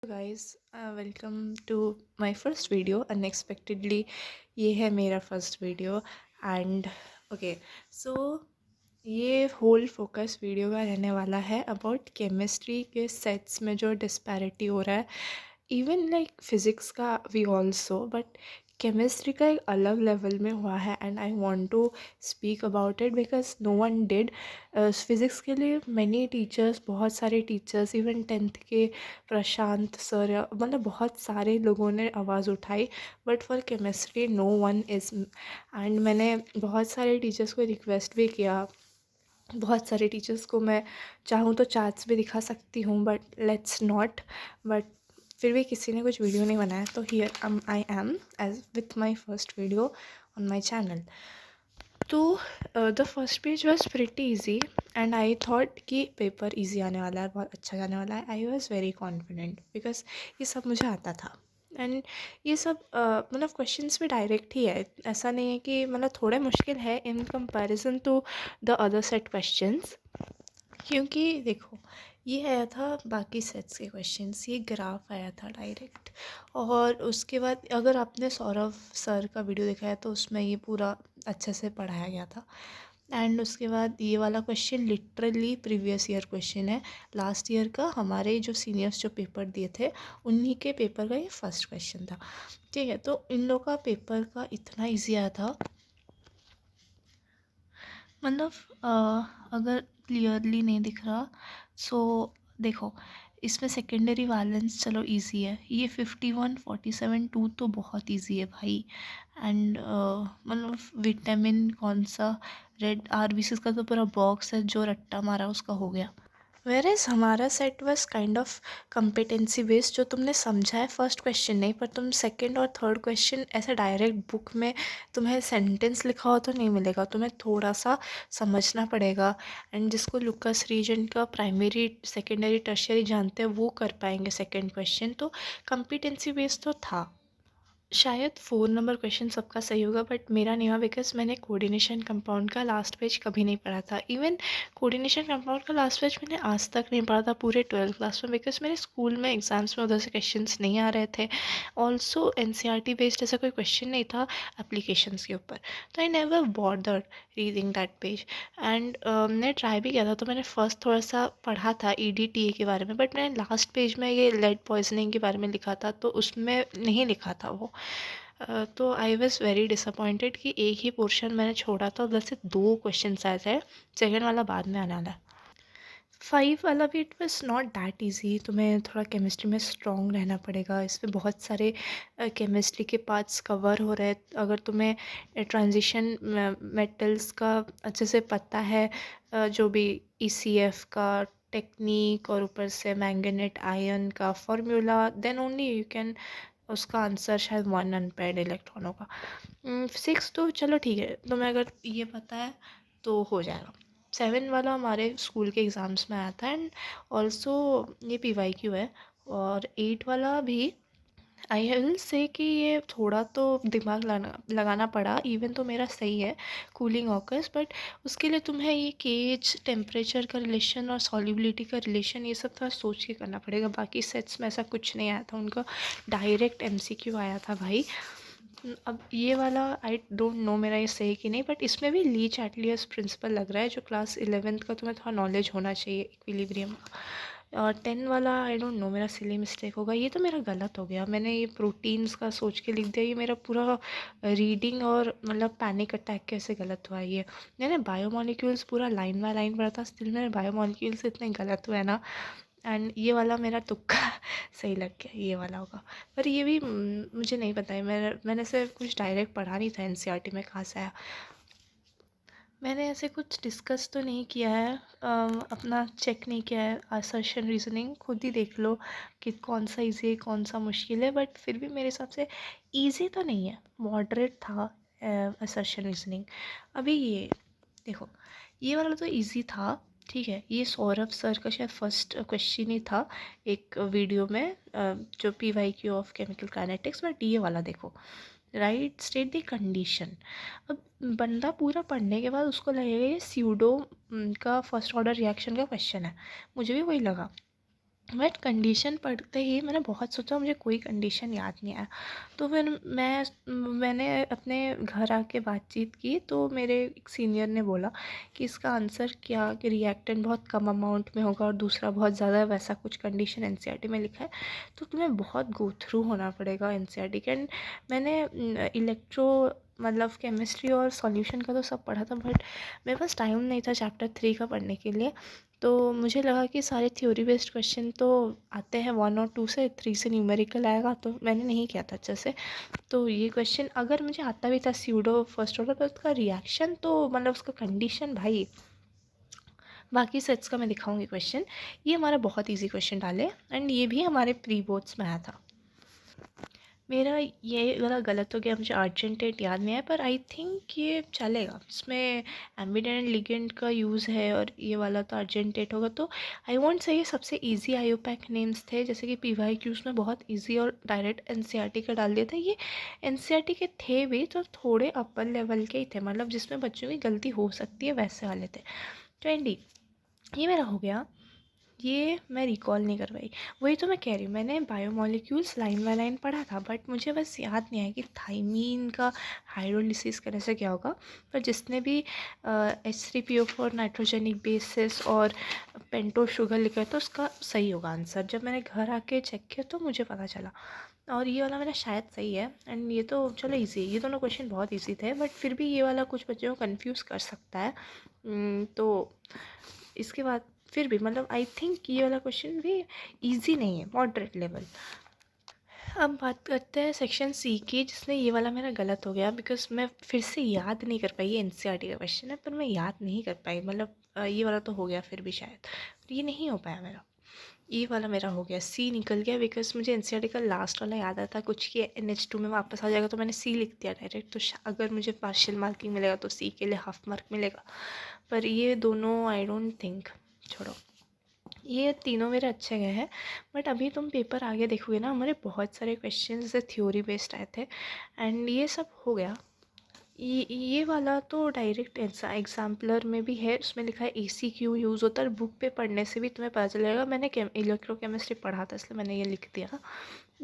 Guys, welcome to my first video unexpectedly. ये है मेरा first video and okay so ये होल फोकस वीडियो का रहने वाला है अबाउट केमिस्ट्री के सेट्स में जो डिस्पैरिटी हो रहा है। इवन लाइक फिज़िक्स का वी ऑल्सो, बट केमिस्ट्री का एक अलग लेवल में हुआ है and I want to speak about it because no one did. Physics के लिए मैनी टीचर्स, बहुत सारे टीचर्स, इवन टेंथ के प्रशांत सर, मतलब बहुत सारे लोगों ने आवाज़ उठाई, but for chemistry no one is. And मैंने बहुत सारे टीचर्स को रिक्वेस्ट भी किया। बहुत सारे टीचर्स को मैं चाहूँ तो चार्ट्स भी दिखा सकती हूँ, बट लेट्स नॉट। बट फिर भी किसी ने कुछ वीडियो नहीं बनाया, तो here I am as with my first video on my channel. तो the first page was pretty easy and I thought कि पेपर ईजी आने वाला है, बहुत अच्छा जाने वाला है। I was very confident because ये सब मुझे आता था। एंड ये सब मतलब क्वेश्चंस भी डायरेक्ट ही है, ऐसा नहीं है कि मतलब थोड़े मुश्किल है in comparison to the other set questions. क्योंकि देखो, ये आया था बाकी सेट्स के क्वेश्चंस, ये ग्राफ आया था डायरेक्ट। और उसके बाद अगर आपने सौरभ सर का वीडियो देखा है तो उसमें ये पूरा अच्छे से पढ़ाया गया था। एंड उसके बाद ये वाला question literally previous year question है, लास्ट ईयर का। हमारे जो सीनियर्स जो पेपर दिए थे उन्हीं के पेपर का ये फर्स्ट क्वेश्चन था। ठीक है, तो इन लोग का पेपर का इतना ईजी आया था, मतलब अगर क्लियरली नहीं दिख रहा सो देखो, इसमें सेकेंडरी वैलेंस चलो इजी है, ये 51 47 2 तो बहुत इजी है भाई। एंड मतलब विटामिन कौन सा, रेड आरबीसी का तो पूरा बॉक्स है, जो रट्टा मारा उसका हो गया। वेरएज़ हमारा set was kind of competency based, जो तुमने समझा है फर्स्ट क्वेश्चन नहीं, पर तुम सेकंड और थर्ड क्वेश्चन ऐसे डायरेक्ट बुक में तुम्हें सेंटेंस लिखा हो तो नहीं मिलेगा, तुम्हें थोड़ा सा समझना पड़ेगा। एंड जिसको लुकस रीजन का प्राइमरी सेकेंडरी टर्शियरी जानते हैं वो कर पाएंगे सेकेंड क्वेश्चन। तो कम्पिटेंसी बेस्ड तो था। शायद 4 नंबर क्वेश्चन सबका सही होगा, बट मेरा नहीं हुआ बिकॉज मैंने कोऑर्डिनेशन कंपाउंड का लास्ट पेज कभी नहीं पढ़ा था। इवन कोऑर्डिनेशन कंपाउंड का लास्ट पेज मैंने आज तक नहीं पढ़ा था पूरे 12th क्लास में, बिकॉज मेरे स्कूल में एग्जाम्स में उधर से क्वेश्चंस नहीं आ रहे थे। ऑल्सो एनसीईआरटी बेस्ड ऐसा कोई क्वेश्चन नहीं था एप्लीकेशंस के ऊपर, तो I never bothered reading that page. And मैंने ट्राई भी किया था, तो मैंने फर्स्ट थोड़ा सा पढ़ा था ईडीटीए के बारे में, बट मैंने लास्ट पेज में ये लेड पॉइजनिंग के बारे में लिखा था, तो उसमें नहीं लिखा था वो। तो आई वॉज़ वेरी डिसअपॉइंटेड कि एक ही पोर्शन मैंने छोड़ा था, उधर से 2 क्वेश्चन आए थे, सेकेंड वाला बाद में आने वाला है। 5 वाला भी it was not that easy, तुम्हें थोड़ा केमिस्ट्री में स्ट्रॉन्ग रहना पड़ेगा। इसमें बहुत सारे केमिस्ट्री के पार्ट्स कवर हो रहे हैं। अगर तुम्हें ट्रांजिशन मेटल्स का अच्छे से पता है, जो भी ईसीएफ का टेक्निक और ऊपर से मैंगनेट आयन का formula, then only you can उसका आंसर शायद 1 अनपेयर्ड इलेक्ट्रॉनों का। 6 तो चलो ठीक है, तुम्हें अगर ये पता है तो हो जाएगा। 7 वाला हमारे स्कूल के एग्ज़ाम्स में आया था एंड ऑल्सो ये पीवाईक्यू है। और 8 वाला भी आई विल से कि ये थोड़ा तो दिमाग लगाना पड़ा, इवन तो मेरा सही है कूलिंग ऑकर्स, बट उसके लिए तुम्हें ये केज, टेम्परेचर का रिलेशन और सॉल्युबिलिटी का रिलेशन, ये सब थोड़ा सोच के करना पड़ेगा। बाकी सेट्स में ऐसा कुछ नहीं आया था, उनका डायरेक्ट एमसीक्यू आया था भाई। अब ये वाला आई डोंट नो मेरा ये सही कि नहीं, बट इसमें भी ली चैटलियर्स प्रिंसिपल लग रहा है, जो क्लास 11th का तुम्हें थोड़ा नॉलेज होना चाहिए इक्विलिब्रियम का। और 10 वाला आई डोंट नो, मेरा सिली मिस्टेक होगा, ये तो मेरा गलत हो गया, मैंने ये प्रोटीन्स का सोच के लिख दिया। ये मेरा पूरा रीडिंग और मतलब पैनिक अटैक कैसे गलत हुआ है ये। मैंने बायोमोलिक्यूल्स पूरा लाइन बाय लाइन पढ़ा था, स्टिल मेरे बायोमोलिक्यूल्स इतने गलत हुए ना। एंड ये वाला मेरा तुक्का सही लग गया, ये वाला होगा। पर ये भी मुझे नहीं पता है, मैंने से कुछ डायरेक्ट पढ़ा नहीं था एनसीईआरटी में, कहाँ से आया। मैंने ऐसे कुछ डिस्कस तो नहीं किया है, अपना चेक नहीं किया है। असर्शन रीजनिंग खुद ही देख लो कि कौन सा इजी है कौन सा मुश्किल है, बट फिर भी मेरे हिसाब से इजी तो नहीं है, मॉडरेट था असर्शन रीजनिंग। अभी ये देखो, ये वाला तो इजी था, ठीक है। ये सौरभ सर का शायद फर्स्ट क्वेश्चन ही था एक वीडियो में, जो PYQ of chemical kinetics, but ये वाला देखो, राइट स्टेट द कंडीशन। अब बंदा पूरा पढ़ने के बाद उसको लगेगा ये स्यूडो का फर्स्ट ऑर्डर रिएक्शन का क्वेश्चन है, मुझे भी वही लगा। बट कंडीशन पढ़ते ही मैंने बहुत सोचा, मुझे कोई कंडीशन याद नहीं आया। तो फिर मैंने अपने घर आके बातचीत की, तो मेरे एक सीनियर ने बोला कि इसका आंसर क्या, कि रिएक्टेंट बहुत कम अमाउंट में होगा और दूसरा बहुत ज़्यादा है, वैसा कुछ कंडीशन एनसीईआरटी में लिखा है, तो तुम्हें बहुत गो थ्रू होना पड़ेगा एनसीईआरटी के। एंड मैंने इलेक्ट्रो मतलब केमिस्ट्री और सॉल्यूशन का तो सब पढ़ा था, बट मेरे पास टाइम नहीं था चैप्टर 3 का पढ़ने के लिए। तो मुझे लगा कि सारे थ्योरी बेस्ड क्वेश्चन तो आते हैं 1 और 2 से, 3 से न्यूमेरिकल आएगा, तो मैंने नहीं किया था अच्छे से। तो ये क्वेश्चन अगर मुझे आता भी था स्यूडो फर्स्ट ऑर्डर, तो उसका रिएक्शन तो मतलब उसका कंडीशन भाई, बाकी सेट्स का मैं दिखाऊंगी क्वेश्चन। ये हमारा बहुत ईजी क्वेश्चन डाले, एंड ये भी हमारे प्री बोर्ड्स में आया था। मेरा ये वाला गलत हो गया, मुझे अर्जेंटेट याद नहीं है, पर आई थिंक ये चलेगा। इसमें एम्बिडेंट लिगेंड का यूज़ है, और ये वाला तो अर्जेंटेट होगा। तो आई वोंट से ये सबसे इजी आईयूपैक नेम्स थे, जैसे कि पीवाई क्यूज़ में बहुत इजी और डायरेक्ट एनसीईआरटी का डाल दिया था। ये एनसीईआरटी के थे भी, तो थोड़े अपर लेवल के ही थे, मतलब जिसमें बच्चों की गलती हो सकती है वैसे वाले थे। 20 ये मेरा हो गया। ये मैं रिकॉल नहीं कर पाई। वही तो मैं कह रही हूँ, मैंने बायोमोलिक्यूल्स लाइन बाय लाइन पढ़ा था, बट मुझे बस याद नहीं आया कि थाइमीन का हाइड्रोलिसिस करने से क्या होगा। पर जिसने भी H3PO4 नाइट्रोजेनिक बेसिस और पेंटो शुगर लिखा है, तो उसका सही होगा आंसर। जब मैंने घर आके चेक किया तो मुझे पता चला, और ये वाला मेरा शायद सही है। एंड ये तो चलो इजी है, ये दोनों क्वेश्चन बहुत इजी थे, बट फिर भी ये वाला कुछ बच्चों को कंफ्यूज कर सकता है। तो इसके बाद फिर भी मतलब आई थिंक ये वाला क्वेश्चन भी इजी नहीं है, मॉडरेट लेवल। अब बात करते हैं सेक्शन सी की, जिसमें ये वाला मेरा गलत हो गया, बिकॉज मैं फिर से याद नहीं कर पाई। ये एनसीईआरटी का क्वेश्चन है, पर मैं याद नहीं कर पाई, मतलब ये वाला तो हो गया फिर भी शायद, ये नहीं हो पाया मेरा। ये वाला मेरा हो गया, सी निकल गया, बिकॉज मुझे एनसीईआरटी का लास्ट वाला याद आता कुछ कि NH2 में वापस आ जाएगा, तो मैंने सी लिख दिया डायरेक्ट। तो अगर मुझे पार्शियल मार्किंग मिलेगा तो सी के लिए हाफ मार्क मिलेगा, पर ये दोनों आई डोंट थिंक, छोड़ो। ये तीनों मेरे अच्छे गए हैं, बट अभी तुम पेपर आगे देखोगे ना, हमारे बहुत सारे क्वेश्चन जैसे थ्योरी बेस्ड आए थे, एंड ये सब हो गया। ये वाला तो डायरेक्ट एग्जाम्पलर में भी है, उसमें लिखा है AC क्यों यूज़ होता है। बुक पे पढ़ने से भी तुम्हें पता चलेगा, मैंने इलेक्ट्रोकेमिस्ट्री पढ़ा था इसलिए मैंने ये लिख दिया।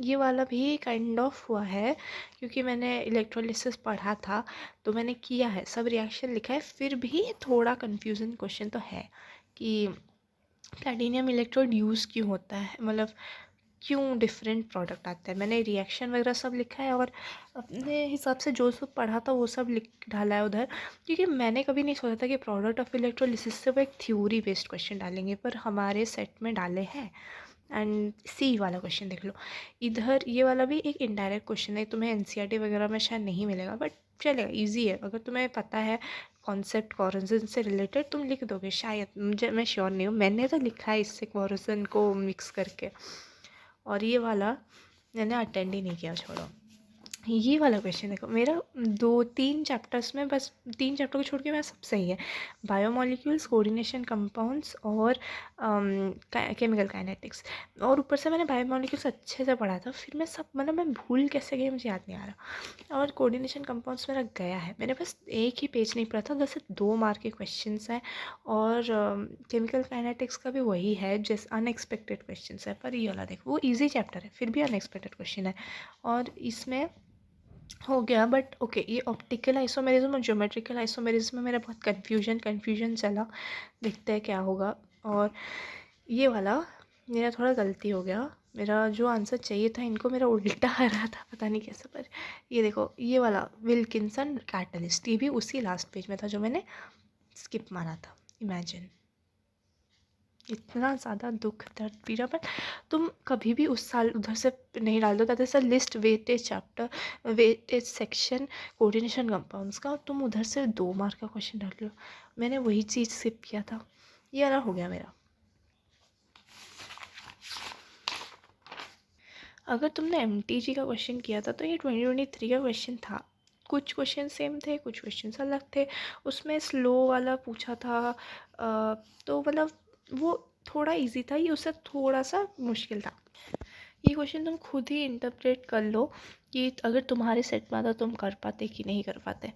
ये वाला भी काइंड ऑफ हुआ है, क्योंकि मैंने इलेक्ट्रोलिसिस पढ़ा था, तो मैंने किया है, सब रिएक्शन लिखा है। फिर भी थोड़ा कन्फ्यूजन क्वेश्चन तो है कि प्लैटिनम इलेक्ट्रोड यूज़ क्यों होता है, मतलब क्यों डिफरेंट प्रोडक्ट आता है। मैंने रिएक्शन वगैरह सब लिखा है, और अपने हिसाब से जो सब पढ़ा था वो सब लिख डाला है उधर, क्योंकि मैंने कभी नहीं सोचा था कि प्रोडक्ट ऑफ इलेक्ट्रोलिसिस से वो एक थ्योरी बेस्ड क्वेश्चन डालेंगे, पर हमारे सेट में डाले हैं। एंड सी वाला क्वेश्चन देख लो, इधर ये वाला भी एक इनडायरेक्ट क्वेश्चन है, तुम्हें एनसीईआरटी वगैरह में शायद नहीं मिलेगा, बट चलेगा, इजी है। अगर तुम्हें पता है कॉन्सेप्ट कोरोजन से रिलेटेड, तुम लिख दोगे शायद, मुझे मैं श्योर नहीं हूँ, मैंने तो लिखा है इससे कोरोजन को मिक्स करके। और ये वाला मैंने अटेंड ही नहीं किया, छोड़ो। ये वाला क्वेश्चन देखो, मेरा 2-3 चैप्टर्स में, बस 3 चैप्टर को छोड़ के मेरा सब सही है। बायोमोलिक्यूल्स, कोऑर्डिनेशन कंपाउंड्स और केमिकल काइनेटिक्स, और ऊपर से मैंने बायोमोलिक्यूल्स अच्छे से पढ़ा था। फिर मैं सब मतलब मैं भूल कैसे गई मुझे याद नहीं आ रहा। और कोऑर्डिनेशन कंपाउंड्स मेरा गया है, मैंने बस एक ही पेज नहीं पढ़ा था, उधर से 2 मार्क के क्वेश्चन हैं। और केमिकल काइनेटिक्स का भी वही है, जैसे अनएक्सपेक्टेड क्वेश्चन है। पर ये वाला देखो, वो ईजी चैप्टर है, फिर भी अनएक्सपेक्टेड क्वेश्चन है। और इसमें हो गया, बट ओके, ये ऑप्टिकल आइसोमेरिज्म और ज्योमेट्रिकल आइसोमेरिज्म में मेरा बहुत कन्फ्यूजन चला, देखते हैं क्या होगा। और ये वाला मेरा थोड़ा गलती हो गया, मेरा जो आंसर चाहिए था इनको मेरा उल्टा आ रहा था, पता नहीं कैसे। पर ये देखो, ये वाला विल्किंसन कैटलिस्ट, ये भी उसी लास्ट पेज में था जो मैंने स्किप मारा था। इमेजिन, इतना ज़्यादा दुख दर्द पीड़ा। पर तुम कभी भी उस साल उधर से नहीं डाल दो, ताकि sir list weightage chapter weightage section coordination compounds का, तुम उधर से 2 मार्क का क्वेश्चन डाल लो। मैंने वही चीज़ स्किप किया था, ये वाला हो गया मेरा। अगर तुमने MTG का क्वेश्चन किया था, तो ये 2023 का क्वेश्चन था। कुछ क्वेश्चन सेम थे, कुछ क्वेश्चन अलग थे। उसमें स्लो वाला पूछा था, तो मतलब वो थोड़ा इजी था, ये उससे थोड़ा सा मुश्किल था। ये क्वेश्चन तुम खुद ही इंटरप्रेट कर लो कि अगर तुम्हारे सेट में आता तुम कर पाते कि नहीं कर पाते।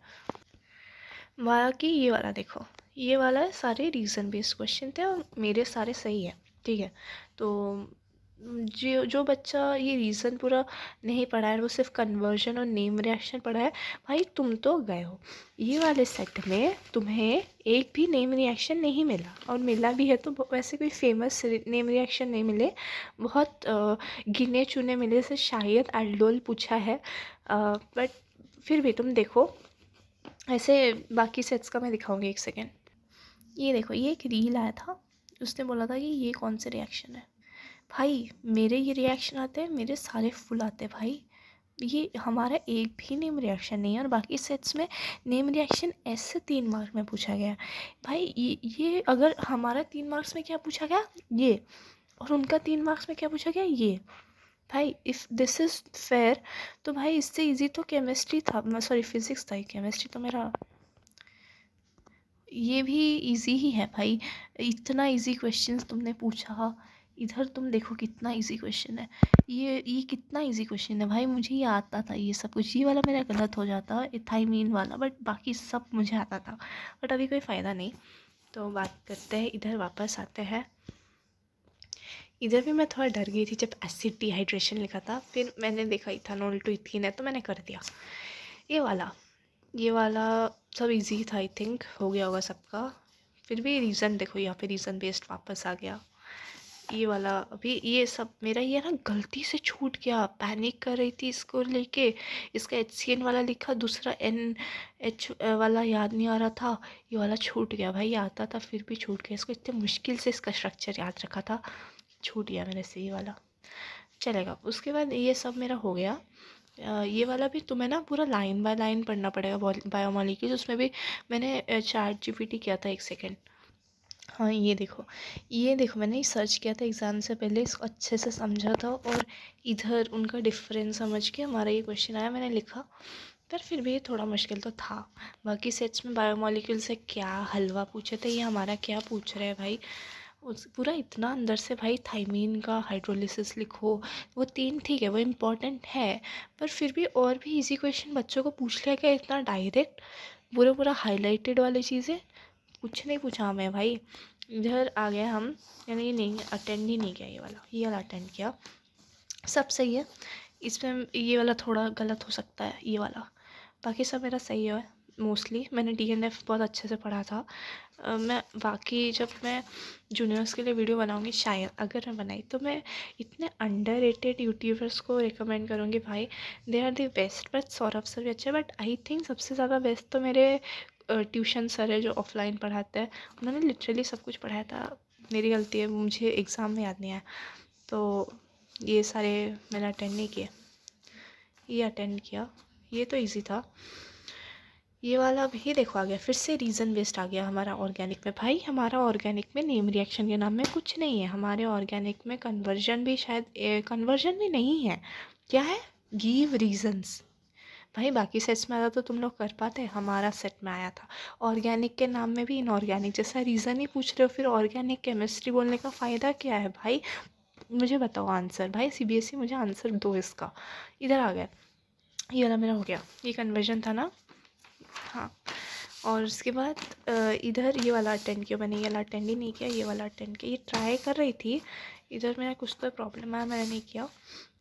बाकी ये वाला देखो, ये वाला सारे रीज़न बेस्ड क्वेश्चन थे, और मेरे सारे सही है, ठीक है। तो जो जो बच्चा ये रीज़न पूरा नहीं पढ़ा है, वो सिर्फ कन्वर्जन और नेम रिएक्शन पढ़ा है, भाई तुम तो गए हो। ये वाले सेट में तुम्हें एक भी नेम रिएक्शन नहीं मिला, और मिला भी है तो वैसे कोई फेमस नेम रिएक्शन नहीं मिले, बहुत गिने चुने मिले, जैसे शायद एल्डोल पूछा है, बट फिर भी तुम देखो। ऐसे बाकी सेट्स का मैं दिखाऊंगी, एक सेकेंड। ये देखो, ये एक रील आया था, उसने बोला था कि ये कौन से रिएक्शन है। भाई मेरे ये रिएक्शन आते हैं, मेरे सारे फुल आते हैं भाई। ये हमारा एक भी नेम रिएक्शन नहीं है, और बाकी सेट्स में नेम रिएक्शन ऐसे 3 मार्क में पूछा गया है। भाई ये अगर हमारा 3 मार्क्स में क्या पूछा गया, ये, और उनका 3 मार्क्स में क्या पूछा गया, ये। भाई इफ़ दिस इज़ फेयर, तो भाई इससे इजी तो केमिस्ट्री था, सॉरी फिज़िक्स था। केमिस्ट्री तो मेरा, ये भी इजी ही है भाई। इतना इजी क्वेश्चंस तुमने पूछा, इधर तुम देखो कितना इजी क्वेश्चन है। ये कितना इजी क्वेश्चन है भाई, मुझे ये आता था ये सब कुछ। ये वाला मेरा गलत हो जाता इथाइमीन वाला, बट बाकी सब मुझे आता था। बट अभी कोई फ़ायदा नहीं, तो बात करते हैं, इधर वापस आते हैं। इधर भी मैं थोड़ा डर गई थी जब एसिड डिहाइड्रेशन लिखा था, फिर मैंने देखा इथानॉल टू इथीन है, तो मैंने कर दिया। ये वाला सब इजी था, आई थिंक हो गया होगा सबका। फिर भी रीज़न देखो, यहाँ पे रीज़न बेस्ड वापस आ गया। ये वाला अभी ये सब मेरा ये ना गलती से छूट गया, पैनिक कर रही थी इसको लेके। इसका HCN वाला लिखा, दूसरा NH वाला याद नहीं आ रहा था, ये वाला छूट गया भाई। ये आता था फिर भी छूट गया, इसको इतने मुश्किल से इसका स्ट्रक्चर याद रखा था, छूट गया मेरे से ये वाला। चलेगा, उसके बाद ये सब मेरा हो गया। ये वाला भी तुम्हें ना पूरा लाइन बाय लाइन पढ़ना पड़ेगा, बायोमॉलिक्यूल्स। उसमें भी मैंने ChatGPT किया था, एक सेकेंड। हाँ ये देखो मैंने सर्च किया था एग्ज़ाम से पहले, इसको अच्छे से समझा था, और इधर उनका डिफरेंस समझ के हमारा ये क्वेश्चन आया, मैंने लिखा। पर फिर भी थोड़ा मुश्किल तो था। बाकी सेट्स में बायोमॉलिक्यूल से क्या हलवा पूछे थे, ये हमारा क्या पूछ रहे हैं भाई। उस पूरा इतना अंदर से भाई, थाइमीन का हाइड्रोलिसिस लिखो। वो 3 ठीक है, वो इम्पोर्टेंट है, पर फिर भी और भी इजी क्वेश्चन बच्चों को पूछ लिया गया इतना डायरेक्ट, पूरा पूरा हाईलाइटेड वाली चीज़ें कुछ नहीं पूछा हमें भाई। इधर आ गए हम, यानी नहीं अटेंड ही नहीं किया, ये वाला अटेंड किया, सब सही है। इसमें ये वाला थोड़ा गलत हो सकता है, ये वाला, बाकी सब मेरा सही है मोस्टली। मैंने DNF बहुत अच्छे से पढ़ा था। मैं बाकी जब मैं जूनियर्स के लिए वीडियो बनाऊंगी, शायद अगर मैं बनाई, तो मैं इतने अंडररेटेड यूट्यूबर्स को रिकमेंड करूँगी भाई। They are the best, but Saurabh sir भी अच्छे, बट आई थिंक सबसे ज़्यादा बेस्ट तो मेरे ट्यूशन सर है जो ऑफलाइन पढ़ाते हैं। उन्होंने लिटरली सब कुछ पढ़ाया था। मेरी गलती है, मुझे एग्ज़ाम में याद नहीं आया, तो ये सारे मैंने अटेंड नहीं किए। ये अटेंड किया, ये तो इजी था। ये वाला भी देखो आ गया, फिर से रीज़न बेस्ड आ गया हमारा ऑर्गेनिक में। भाई हमारा ऑर्गेनिक में नेम रिएक्शन के नाम में कुछ नहीं है, हमारे ऑर्गेनिक में कन्वर्जन भी शायद कन्वर्जन भी नहीं है। क्या है, गिव रीजंस। भाई बाकी सेट्स में आता तो तुम लोग कर पाते, हमारा सेट में आया था ऑर्गेनिक के नाम में भी इनऑर्गेनिक जैसा रीज़न ही पूछ रहे हो, फिर ऑर्गेनिक केमिस्ट्री बोलने का फ़ायदा क्या है भाई। मुझे बताओ आंसर भाई, CBSE मुझे आंसर दो इसका। इधर आ गया, ये वाला मेरा हो गया, ये कन्वर्जन था ना। हाँ, और उसके बाद इधर ये वाला अटेंड किया मैंने, ये वाला अटेंड ही नहीं किया, ये वाला अटेंड किया। ये ट्राई कर रही थी, इधर मेरा कुछ तो प्रॉब्लम आया, मैंने नहीं किया।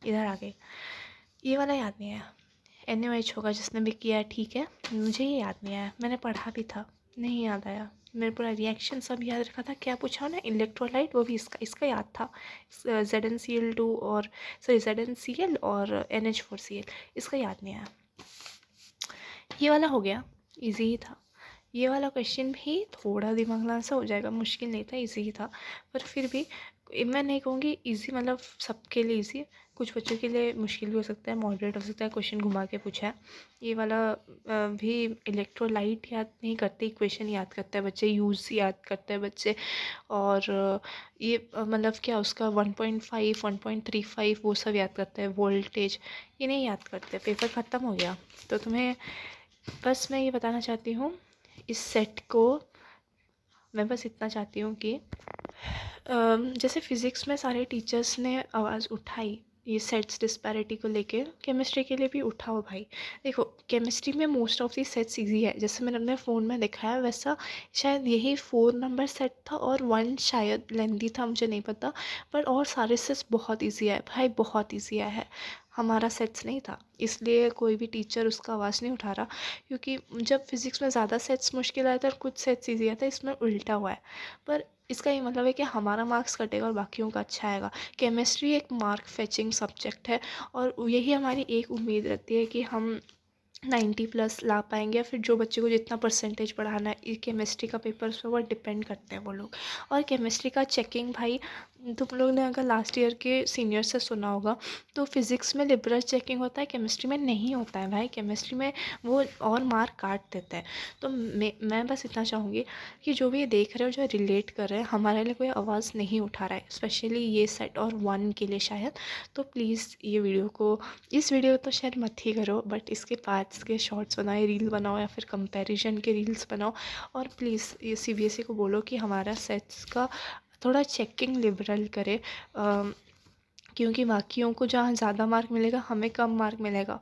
इधर आ गई, ये वाला याद नहीं आया। NaOH होगा जिसने भी किया है, ठीक है, मुझे ये याद नहीं आया, मैंने पढ़ा भी था, नहीं याद आया। मेरे पूरा रिएक्शन सब याद रखा था, क्या पूछा ना, इलेक्ट्रोलाइट, वो भी इसका याद था। ZnCl2 और सॉरी ZnCl और NH4Cl, इसका याद नहीं आया। ये वाला हो गया, इजी ही था। ये वाला क्वेश्चन भी थोड़ा दिमाग लगाने से हो जाएगा, मुश्किल नहीं था, इजी ही था। पर फिर भी मैं नहीं कहूँगी इजी, मतलब सबके लिए इजी, कुछ बच्चों के लिए मुश्किल भी हो सकता है, मॉडरेट हो सकता है। क्वेश्चन घुमा के पूछा है। ये वाला भी इलेक्ट्रोलाइट याद नहीं करते, इक्वेशन याद करते हैं बच्चे, यूज़ याद करते हैं बच्चे। और ये मतलब क्या उसका 1.5 1.35 वो सब याद करते हैं, वोल्टेज ये नहीं याद करते। पेपर ख़त्म हो गया, तो तुम्हें बस मैं ये बताना चाहती हूँ, इस सेट को मैं बस इतना चाहती हूँ कि जैसे फ़िज़िक्स में सारे टीचर्स ने आवाज़ उठाई, ये सेट्स डिस्पैरिटी को लेके केमिस्ट्री के लिए भी उठाओ भाई। देखो केमिस्ट्री में most of the sets easy है, जैसे मैंने अपने फ़ोन में देखा है वैसा शायद यही 4 नंबर सेट था और 1 शायद लेंदी था, मुझे नहीं पता। पर और सारे सेट्स बहुत इजी है भाई, बहुत इजी है। हमारा सेट्स नहीं था, इसलिए कोई भी टीचर उसका आवाज़ नहीं उठा रहा, क्योंकि जब फिज़िक्स में ज़्यादा सेट्स मुश्किल आया था और कुछ सेट्स ईज़ी आया था, इसमें उल्टा हुआ है। पर इसका ये मतलब है कि हमारा मार्क्स कटेगा और बाकियों का अच्छा आएगा। केमिस्ट्री एक मार्क फेचिंग सब्जेक्ट है और यही हमारी एक उम्मीद रहती है कि हम 90+ ला पाएंगे, या फिर जो बच्चे को जितना परसेंटेज बढ़ाना है केमिस्ट्री का पेपर उस पर वो डिपेंड करते हैं वो लोग। और केमिस्ट्री का चेकिंग भाई, तुम लोग ने अगर लास्ट ईयर के सीनियर से सुना होगा तो फिज़िक्स में लिबरल चेकिंग होता है, केमिस्ट्री में नहीं होता है भाई। केमिस्ट्री में वो और मार्क काट देते हैं। तो मैं बस इतना चाहूँगी कि जो भी ये देख रहे हो, जो रिलेट कर रहे हैं, हमारे लिए कोई आवाज़ नहीं उठा रहा है स्पेशली ये सेट और 1 के लिए शायद, तो प्लीज़ ये वीडियो को, इस वीडियो को तो शेयर मत ही करो, बट इसके पार्ट्स के शॉर्ट्स बनाओ, रील बनाओ या फिर कंपैरिजन के रील्स बनाओ। और प्लीज़ ये सीबीएसई को बोलो कि हमारा सेट्स का थोड़ा चेकिंग लिबरल करे, क्योंकि बाकियों को जहाँ ज़्यादा मार्क मिलेगा हमें कम मार्क मिलेगा।